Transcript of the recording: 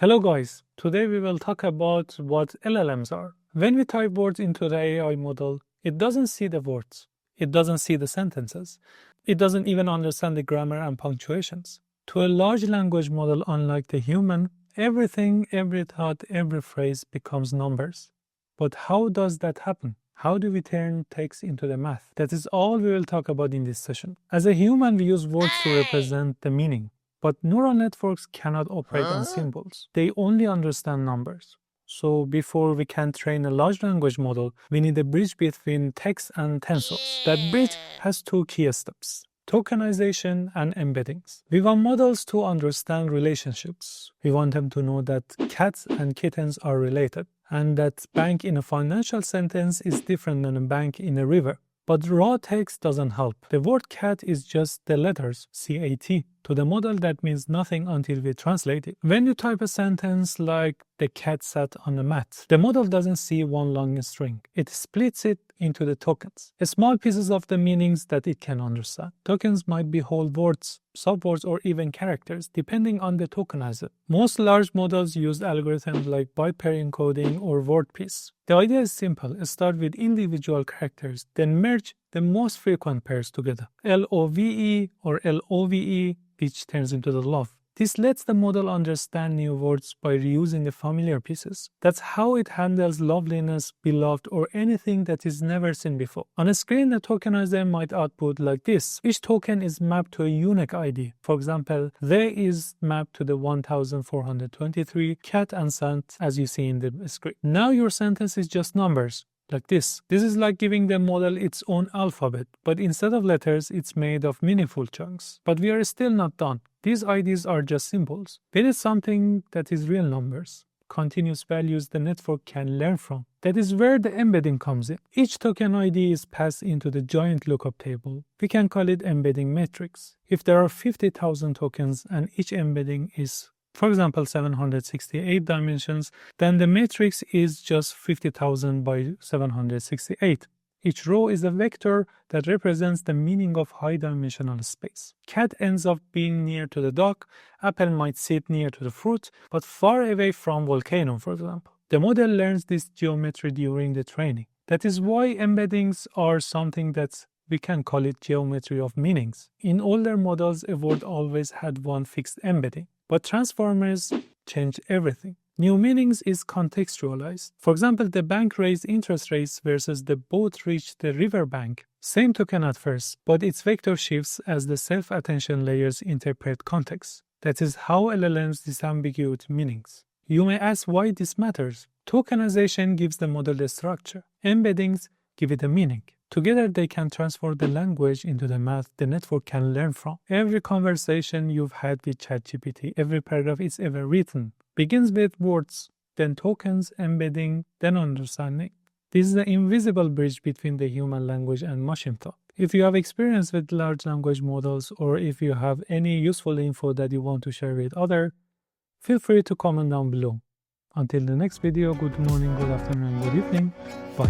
Hello guys, today we will talk about what LLMs are. When we type words into the AI model, it doesn't see the words, it doesn't see the sentences, it doesn't even understand the grammar and punctuations. To a large language model unlike the human, everything, every thought, every phrase becomes numbers. But how does that happen? How do we turn text into the math? That is all we will talk about in this session. As a human, we use words to represent the meaning. But neural networks cannot operate on symbols. They only understand numbers. So before we can train a large language model, we need a bridge between text and tensors. That bridge has two key steps: tokenization and embeddings. We want models to understand relationships. We want them to know that cats and kittens are related, and that bank in a financial sentence is different than a bank in a river. But raw text doesn't help. The word cat is just the letters C-A-T. To the model, that means nothing until we translate it. When you type a sentence like "the cat sat on the mat," the model doesn't see one long string. It splits it into the tokens, small pieces of the meanings that it can understand. Tokens might be whole words, subwords, or even characters, depending on the tokenizer. Most large models use algorithms like Byte pair encoding or WordPiece. The idea is simple. Start with individual characters, then merge the most frequent pairs together. LOVE or LOVE, which turns into the love. This lets the model understand new words by reusing the familiar pieces. That's how it handles loveliness, beloved, or anything that is never seen before. On a screen, the tokenizer might output like this. Each token is mapped to a unique ID. For example, there is mapped to the 1423 cat and sant, as you see in the screen. Now your sentence is just numbers. Like this. This is like giving the model its own alphabet, but instead of letters, it's made of meaningful chunks. But we are still not done. These IDs are just symbols. We need something that is real numbers, continuous values the network can learn from. That is where the embedding comes in. Each token ID is passed into the giant lookup table. We can call it embedding matrix. If there are 50,000 tokens and each embedding is, for example, 768 dimensions, then the matrix is just 50,000 by 768. Each row is a vector that represents the meaning of high-dimensional space. Cat ends up being near to the dog, apple might sit near to the fruit, but far away from volcano, for example. The model learns this geometry during the training. That is why embeddings are something that we can call it geometry of meanings. In older models, a word always had one fixed embedding. But transformers change everything. New meanings is contextualized. For example, the bank raised interest rates versus the boat reached the river bank. Same token at first, but its vector shifts as the self-attention layers interpret context. That is how LLMs disambiguate meanings. You may ask why this matters. Tokenization gives the model the structure. Embeddings give it a meaning. Together, they can transform the language into the math the network can learn from. Every conversation you've had with ChatGPT, every paragraph it's ever written, begins with words, then tokens, embedding, then understanding. This is the invisible bridge between the human language and machine thought. If you have experience with large language models, or if you have any useful info that you want to share with others, feel free to comment down below. Until the next video, good morning, good afternoon, good evening. Bye.